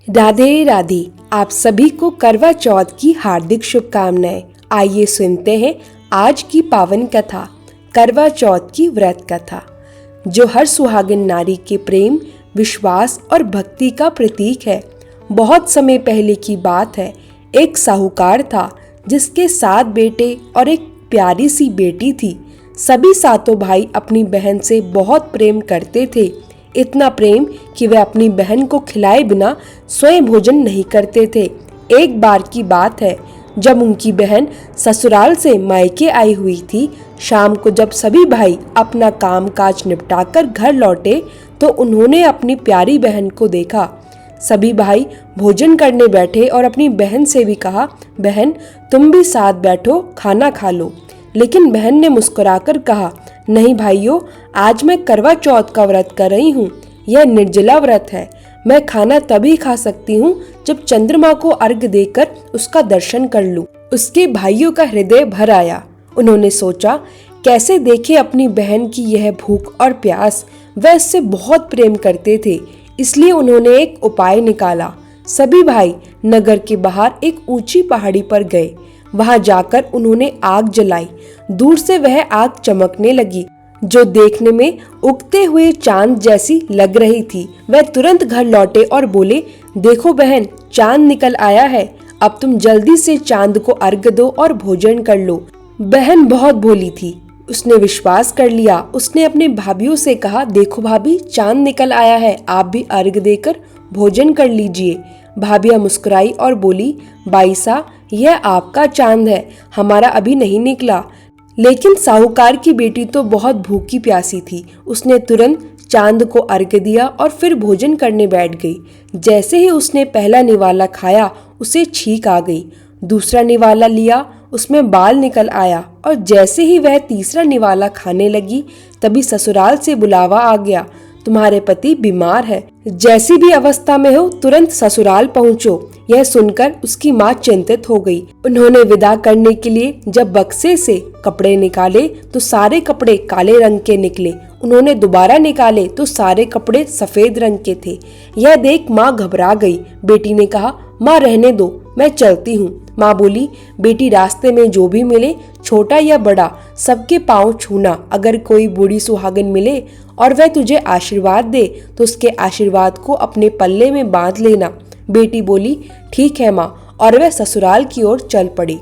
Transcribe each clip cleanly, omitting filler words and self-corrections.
राधे राधे। आप सभी को करवा चौथ की हार्दिक शुभकामनाएं। आइए सुनते हैं आज की पावन कथा, करवा चौथ की व्रत कथा, जो हर सुहागिन नारी के प्रेम, विश्वास और भक्ति का प्रतीक है। बहुत समय पहले की बात है। एक साहूकार था जिसके 7 बेटे और एक प्यारी सी बेटी थी। सभी सातों भाई अपनी बहन से बहुत प्रेम करते थे, इतना प्रेम कि वे अपनी बहन को खिलाए बिना स्वयं भोजन नहीं करते थे। एक बार की बात है, जब उनकी बहन ससुराल से मायके आई हुई थी। शाम को जब सभी भाई अपना काम काज निपटाकर घर लौटे तो उन्होंने अपनी प्यारी बहन को देखा। सभी भाई भोजन करने बैठे और अपनी बहन से भी कहा, बहन तुम भी साथ बैठो, खाना खा लो। लेकिन बहन ने मुस्कुराकर कहा, नहीं भाइयों, आज मैं करवा चौथ का व्रत कर रही हूँ। यह निर्जला व्रत है। मैं खाना तभी खा सकती हूँ जब चंद्रमा को अर्घ्य देकर उसका दर्शन कर लूँ। उसके भाइयों का हृदय भर आया। उन्होंने सोचा, कैसे देखे अपनी बहन की यह भूख और प्यास। वह इससे बहुत प्रेम करते थे, इसलिए उन्होंने एक उपाय निकाला। सभी भाई नगर के बाहर एक ऊंची पहाड़ी पर गए। वहां जाकर उन्होंने आग जलाई। दूर से वह आग चमकने लगी, जो देखने में उगते हुए चांद जैसी लग रही थी। वह तुरंत घर लौटे और बोले, देखो बहन, चांद निकल आया है। अब तुम जल्दी से चांद को अर्घ्य दो और भोजन कर लो। बहन बहुत भोली थी, उसने विश्वास कर लिया। उसने अपने भाभीियों से कहा, देखो भाभी, चांद निकल आया है, आप भी अर्घ्य देकर भोजन कर लीजिए। भाभियां मुस्कुराई और बोली, बाईसा, यह आपका चांद है, हमारा अभी नहीं निकला। लेकिन साहूकार की बेटी तो बहुत भूखी प्यासी थी। उसने तुरंत चांद को अर्घ्य दिया और फिर भोजन करने बैठ गई। जैसे ही उसने पहला निवाला खाया, उसे छींक आ गई। दूसरा निवाला लिया, उसमें बाल निकल आया और जैसे ही वह तीसरा निवाला खाने लगी, तभी ससुराल से बुलावा आ गया, तुम्हारे पति बीमार है, जैसी भी अवस्था में हो तुरंत ससुराल पहुंचो। यह सुनकर उसकी माँ चिंतित हो गई। उन्होंने विदा करने के लिए जब बक्से से कपड़े निकाले तो सारे कपड़े काले रंग के निकले। उन्होंने दोबारा निकाले तो सारे कपड़े सफेद रंग के थे। यह देख माँ घबरा गई। बेटी ने कहा, माँ रहने दो, मैं चलती हूँ। माँ बोली, बेटी रास्ते में जो भी मिले, छोटा या बड़ा, सबके पांव छूना। अगर कोई बूढ़ी सुहागिन मिले और वह तुझे आशीर्वाद दे तो उसके आशीर्वाद को अपने पल्ले में बांध लेना। बेटी बोली, ठीक है माँ, और वह ससुराल की ओर चल पड़ी।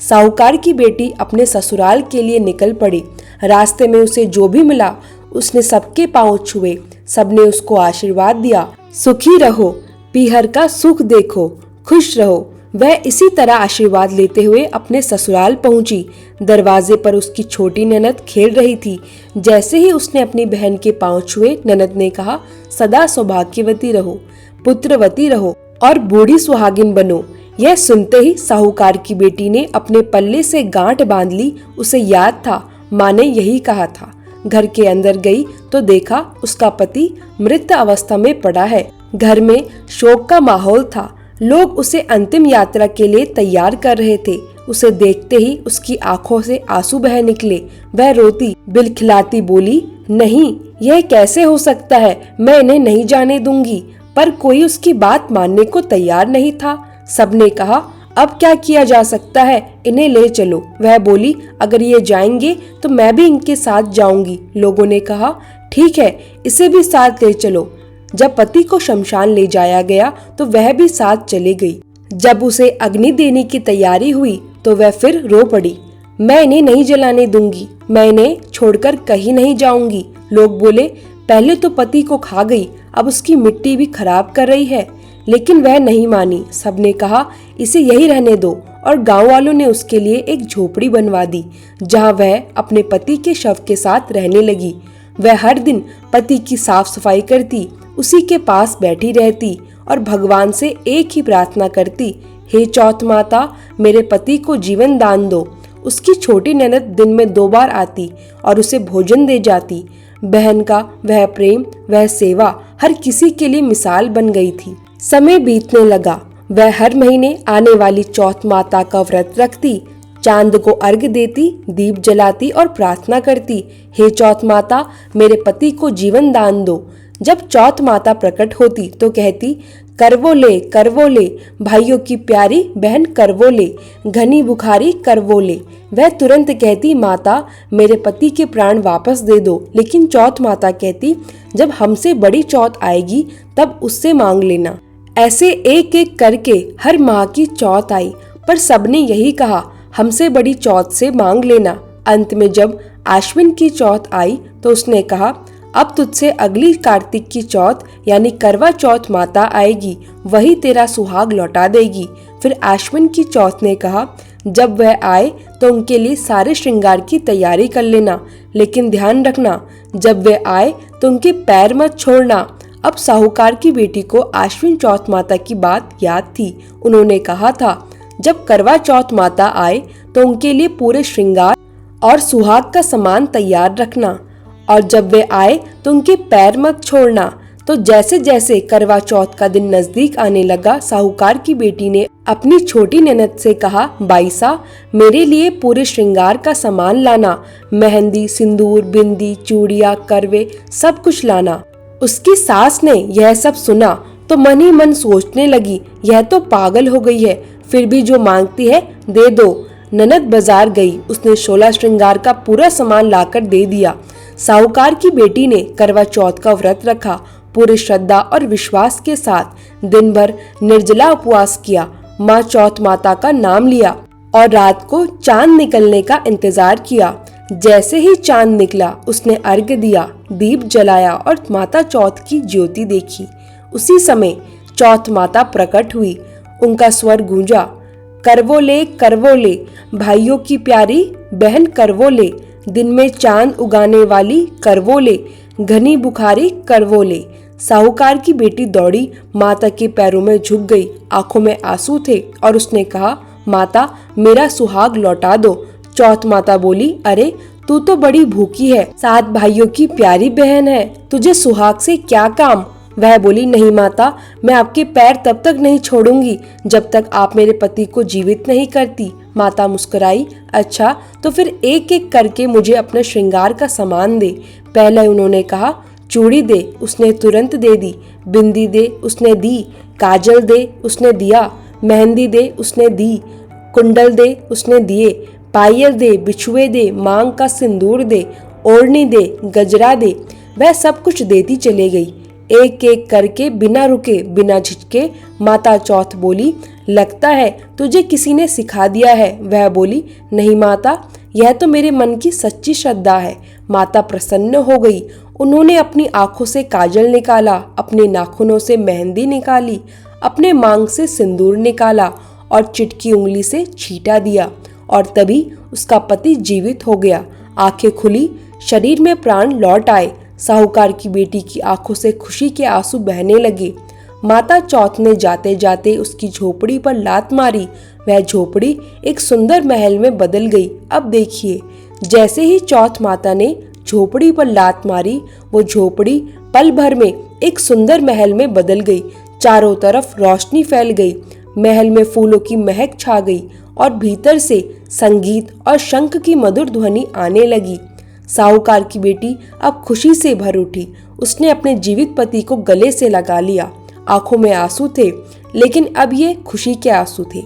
साहूकार की बेटी अपने ससुराल के लिए निकल पड़ी। रास्ते में उसे जो भी मिला उसने सबके पांव छुए। सबने उसको आशीर्वाद दिया, सुखी रहो, पीहर का सुख देखो, खुश रहो। वह इसी तरह आशीर्वाद लेते हुए अपने ससुराल पहुंची। दरवाजे पर उसकी छोटी ननद खेल रही थी। जैसे ही उसने अपनी बहन के पांव छुए, ननद ने कहा, सदा सौभाग्यवती रहो, पुत्रवती रहो और बूढ़ी सुहागिन बनो। यह सुनते ही साहूकार की बेटी ने अपने पल्ले से गांठ बांध ली। उसे याद था, माँ ने यही कहा था। घर के अंदर गई तो देखा उसका पति मृत अवस्था में पड़ा है। घर में शोक का माहौल था। लोग उसे अंतिम यात्रा के लिए तैयार कर रहे थे। उसे देखते ही उसकी आंखों से आंसू बह निकले। वह रोती बिलखिलाती बोली, नहीं, यह कैसे हो सकता है, मैं इन्हें नहीं जाने दूंगी। पर कोई उसकी बात मानने को तैयार नहीं था। सबने कहा, अब क्या किया जा सकता है, इन्हें ले चलो। वह बोली, अगर ये जाएंगे तो मैं भी इनके साथ जाऊंगी। लोगों ने कहा, ठीक है, इसे भी साथ ले चलो। जब पति को शमशान ले जाया गया तो वह भी साथ चली गई। जब उसे अग्नि देने की तैयारी हुई तो वह फिर रो पड़ी, मैं इन्हें नहीं जलाने दूंगी, मैं इन्हें छोड़कर कहीं नहीं जाऊंगी। लोग बोले, पहले तो पति को खा गई, अब उसकी मिट्टी भी खराब कर रही है। लेकिन वह नहीं मानी। सबने कहा, इसे यही रहने दो, और गांव वालों ने उसके लिए एक झोपड़ी बनवा दी, जहां वह अपने पति के शव के साथ रहने लगी। वह हर दिन पति की साफ सफाई करती, उसी के पास बैठी रहती और भगवान से एक ही प्रार्थना करती, हे चौथ माता, मेरे पति को जीवन दान दो। उसकी छोटी ननद दिन में 2 बार आती और उसे भोजन दे जाती। बहन का वह प्रेम, वह सेवा हर किसी के लिए मिसाल बन गई थी। समय बीतने लगा। वह हर महीने आने वाली चौथ माता का व्रत रखती, चांद को अर्घ्य देती, दीप जलाती और प्रार्थना करती, हे चौथ माता, मेरे पति को जीवन दान दो। जब चौथ माता प्रकट होती तो कहती, करवो ले भाइयों की प्यारी बहन करवो ले, घनी बुखारी करवो ले। वह तुरंत कहती, माता मेरे पति के प्राण वापस दे दो। लेकिन चौथ माता कहती, जब हमसे बड़ी चौथ आएगी तब उससे मांग लेना। ऐसे एक एक करके हर माह की चौथ आई, पर सबने यही कहा, हमसे बड़ी चौथ से मांग लेना। अंत में जब आश्विन की चौथ आई तो उसने कहा, अब तुझसे अगली कार्तिक की चौथ यानी करवा चौथ माता आएगी, वही तेरा सुहाग लौटा देगी। फिर आश्विन की चौथ ने कहा, जब वह आए तो उनके लिए सारे श्रृंगार की तैयारी कर लेना, लेकिन ध्यान रखना जब वे आए तो उनके पैर मत छोड़ना। अब साहूकार की बेटी को आश्विन चौथ माता की बात याद थी। उन्होंने कहा था, जब करवा चौथ माता आए तो उनके लिए पूरे श्रृंगार और सुहाग का सामान तैयार रखना, और जब वे आए तो उनके पैर मत छोड़ना। तो जैसे जैसे करवा चौथ का दिन नजदीक आने लगा, साहूकार की बेटी ने अपनी छोटी ननद से कहा, बाईसा मेरे लिए पूरे श्रृंगार का सामान लाना, मेहंदी, सिंदूर, बिंदी, चूड़ियां, करवे, सब कुछ लाना। उसकी सास ने यह सब सुना तो मन ही मन सोचने लगी, यह तो पागल हो गई है, फिर भी जो मांगती है दे दो। ननद बाजार गई, उसने 16 श्रृंगार का पूरा सामान लाकर दे दिया। साहूकार की बेटी ने करवा चौथ का व्रत रखा, पूरी श्रद्धा और विश्वास के साथ दिन भर निर्जला उपवास किया, माँ चौथ माता का नाम लिया और रात को चांद निकलने का इंतजार किया। जैसे ही चांद निकला उसने अर्घ्य दिया, दीप जलाया और माता चौथ की ज्योति देखी। उसी समय चौथ माता प्रकट हुई, उनका स्वर गूंजा, करवो ले भाइयों की प्यारी बहन करवो ले, दिन में चांद उगाने वाली करवो ले, घनी बुखारी करवो ले। साहूकार की बेटी दौड़ी, माता के पैरों में झुक गई, आंखों में आंसू थे और उसने कहा, माता मेरा सुहाग लौटा दो। चौथ माता बोली, अरे तू तो बड़ी भूखी है, 7 भाइयों की प्यारी बहन है, तुझे सुहाग से क्या काम। वह बोली, नहीं माता, मैं आपके पैर तब तक नहीं छोड़ूंगी जब तक आप मेरे पति को जीवित नहीं करती। माता मुस्कुराई, अच्छा तो फिर एक एक करके मुझे अपने श्रृंगार का सामान दे। पहले उन्होंने कहा, चूड़ी दे, उसने तुरंत दे दी। बिंदी दे, उसने दी। काजल दे, उसने दिया। मेहंदी दे, उसने दी। कुंडल दे, उसने दिए। पायल दे, बिछुए दे, मांग का सिंदूर दे, ओढ़नी दे, गजरा दे। वह सब कुछ देती चली गई, एक एक करके, बिना रुके बिना झिझके। माता चौथ बोली, लगता है तुझे किसी ने सिखा दिया है। वह बोली, नहीं माता, यह तो मेरे मन की सच्ची श्रद्धा है। माता प्रसन्न हो गई, उन्होंने अपनी आंखों से काजल निकाला, अपने नाखूनों से मेहंदी निकाली, अपने मांग से सिंदूर निकाला और चिटकी उंगली से छींटा दिया, और तभी उसका पति जीवित हो गया। आंखें खुली, शरीर में प्राण लौट आए। साहूकार की बेटी की आंखों से खुशी के आंसू बहने लगे। माता चौथ ने जाते जाते उसकी झोपड़ी पर लात मारी, वह झोपड़ी एक सुंदर महल में बदल गई। अब देखिए, जैसे ही चौथ माता ने झोपड़ी पर लात मारी, वो झोपड़ी पल भर में एक सुंदर महल में बदल गई। चारों तरफ रोशनी फैल गई, महल में फूलों की महक छा गई और भीतर से संगीत और शंख की मधुर ध्वनि आने लगी। साहूकार की बेटी अब खुशी से भर उठी, उसने अपने जीवित पति को गले से लगा लिया। आंखों में आंसू थे, लेकिन अब ये खुशी के आंसू थे।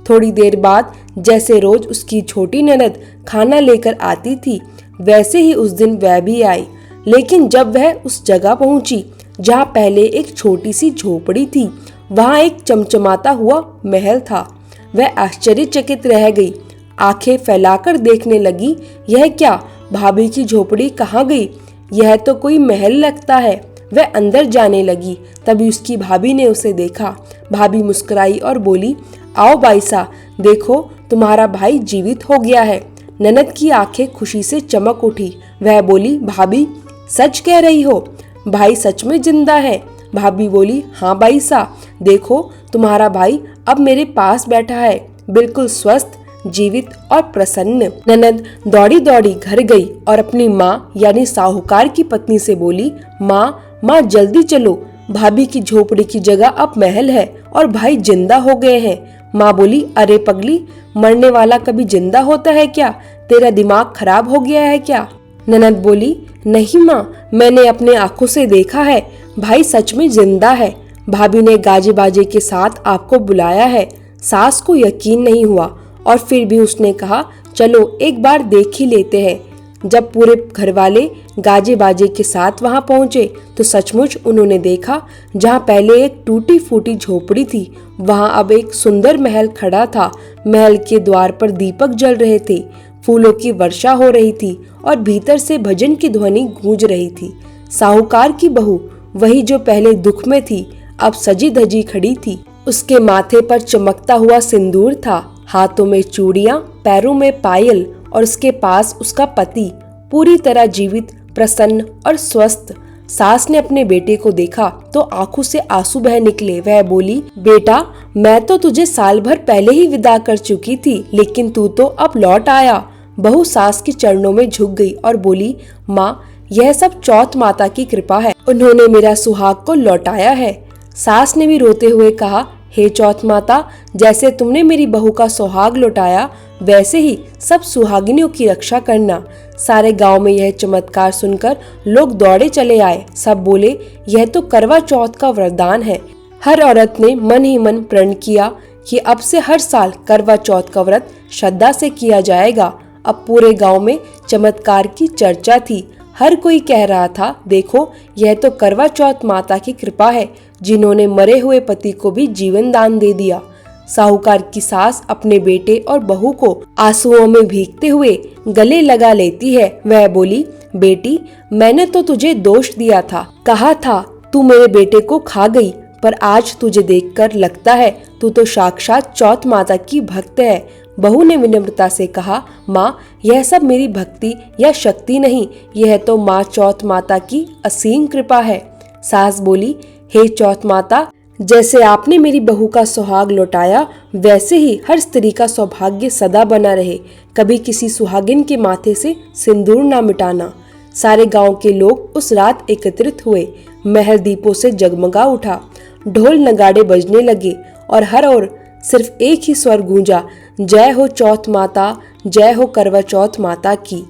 थोड़ी देर बाद जैसे रोज उसकी छोटी ननद खाना लेकर आती थी, वैसे ही उस दिन वह भी आई। लेकिन जब वह उस जगह पहुंची जहां पहले एक छोटी सी झोपड़ी थी, वहां एक चमचमाता हुआ महल था। वह आश्चर्यचकित रह गई, आंखें फैलाकर देखने लगी, यह क्या, भाभी की झोपड़ी कहाँ गई? यह तो कोई महल लगता है। वह अंदर जाने लगी, तभी उसकी भाभी ने उसे देखा। भाभी मुस्कुराई और बोली, आओ बाईसा, देखो तुम्हारा भाई जीवित हो गया है। ननद की आंखें खुशी से चमक उठी। वह बोली, भाभी सच कह रही हो, भाई सच में जिंदा है? भाभी बोली, हाँ बाईसा, देखो तुम्हारा भाई अब मेरे पास बैठा है, बिल्कुल स्वस्थ, जीवित और प्रसन्न। ननद दौड़ी दौड़ी घर गई और अपनी माँ यानी साहूकार की पत्नी से बोली, माँ जल्दी चलो, भाभी की झोपड़ी की जगह अब महल है और भाई जिंदा हो गए हैं। माँ बोली, अरे पगली, मरने वाला कभी जिंदा होता है क्या? तेरा दिमाग खराब हो गया है क्या? ननद बोली, नहीं माँ, मैंने अपने आंखों से देखा है, भाई सच में जिंदा है। भाभी ने गाजे बाजे के साथ आपको बुलाया है। सास को यकीन नहीं हुआ और फिर भी उसने कहा, चलो एक बार देख ही लेते हैं। जब पूरे घर वाले गाजे बाजे के साथ वहां पहुंचे तो सचमुच उन्होंने देखा, जहां पहले एक टूटी फूटी झोपड़ी थी वहां अब एक सुंदर महल खड़ा था। महल के द्वार पर दीपक जल रहे थे, फूलों की वर्षा हो रही थी और भीतर से भजन की ध्वनि गूंज रही थी। साहूकार की बहू, वही जो पहले दुख में थी, अब सजी धजी खड़ी थी। उसके माथे पर चमकता हुआ सिंदूर था, हाथों में चूड़ियां, पैरों में पायल, और उसके पास उसका पति, पूरी तरह जीवित, प्रसन्न और स्वस्थ। सास ने अपने बेटे को देखा तो आंखों से आंसू बह निकले। वह बोली, बेटा, मैं तो तुझे साल भर पहले ही विदा कर चुकी थी, लेकिन तू तो अब लौट आया। बहू सास के चरणों में झुक गई और बोली, माँ, यह सब चौथ माता की कृपा है, उन्होंने मेरा सुहाग को लौटाया है। सास ने भी रोते हुए कहा, हे चौथ माता, जैसे तुमने मेरी बहू का सुहाग लौटाया, वैसे ही सब सुहागिनियों की रक्षा करना। सारे गांव में यह चमत्कार सुनकर लोग दौड़े चले आए। सब बोले, यह तो करवा चौथ का वरदान है। हर औरत ने मन ही मन प्रण किया कि अब से हर साल करवा चौथ का व्रत श्रद्धा से किया जाएगा। अब पूरे गांव में चमत्कार की चर्चा थी। हर कोई कह रहा था, देखो, यह तो करवा चौथ माता की कृपा है, जिन्होंने मरे हुए पति को भी जीवन दान दे दिया। साहूकार की सास अपने बेटे और बहू को आंसुओं में भीगते हुए गले लगा लेती है। वह बोली, बेटी, मैंने तो तुझे दोष दिया था, कहा था तू मेरे बेटे को खा गई, पर आज तुझे देखकर लगता है तू तो साक्षात चौथ माता की भक्त है। बहू ने विनम्रता से कहा, माँ, यह सब मेरी भक्ति या शक्ति नहीं, यह तो माँ चौथ माता की असीम कृपा है। सास बोली, हे चौथ माता, जैसे आपने मेरी बहू का सुहाग लौटाया, वैसे ही हर स्त्री का सौभाग्य सदा बना रहे। कभी किसी सुहागिन के माथे से सिंदूर ना मिटाना। सारे गांव के लोग उस रात एकत्रित हुए। महल दीपों से जगमगा उठा, ढोल नगाड़े बजने लगे और हर ओर सिर्फ एक ही स्वर गूंजा, जय हो चौथ माता, जय हो करवा चौथ माता की।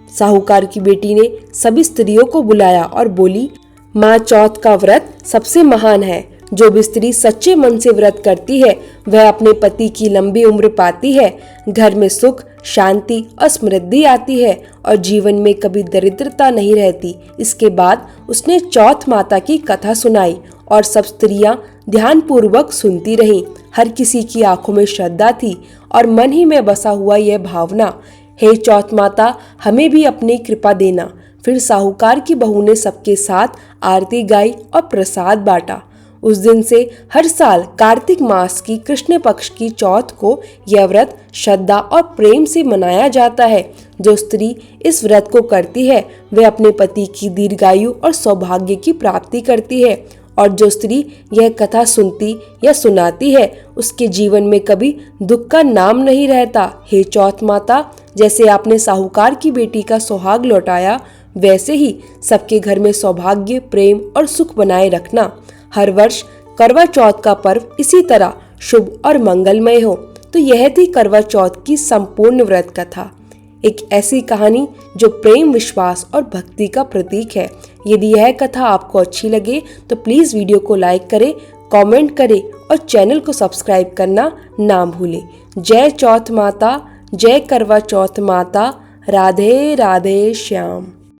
साहूकार की बेटी ने सभी स्त्रियों को बुलाया और बोली, माँ चौथ का व्रत सबसे महान है। जो भी स्त्री सच्चे मन से व्रत करती है, वह अपने पति की लंबी उम्र पाती है, घर में सुख, शांति और समृद्धि आती है और जीवन में कभी दरिद्रता नहीं रहती। इसके बाद उसने चौथ माता की कथा सुनाई और सब स्त्रियां ध्यान पूर्वक सुनती रहीं। हर किसी की आंखों में श्रद्धा थी और मन ही में बसा हुआ यह भावना, हे चौथ माता, हमें भी अपनी कृपा देना। फिर साहूकार की बहू ने सबके साथ आरती गाई और प्रसाद बांटा। उस दिन से हर साल कार्तिक मास की कृष्ण पक्ष की चौथ को यह व्रत श्रद्धा और प्रेम से मनाया जाता है। जो स्त्री इस व्रत को करती है, वह अपने पति की दीर्घायु और सौभाग्य की प्राप्ति करती है, और जो स्त्री यह कथा सुनती या सुनाती है, उसके जीवन में कभी दुख का नाम नहीं रहता। हे चौथ माता, जैसे आपने साहूकार की बेटी का सुहाग लौटाया, वैसे ही सबके घर में सौभाग्य, प्रेम और सुख बनाए रखना। हर वर्ष करवा चौथ का पर्व इसी तरह शुभ और मंगलमय हो। तो यह थी करवा चौथ की संपूर्ण व्रत कथा, एक ऐसी कहानी जो प्रेम, विश्वास और भक्ति का प्रतीक है। यदि यह कथा आपको अच्छी लगे तो प्लीज वीडियो को लाइक करें, कमेंट करें और चैनल को सब्सक्राइब करना ना भूलें। जय चौथ माता, जय करवा चौथ माता, राधे राधे श्याम।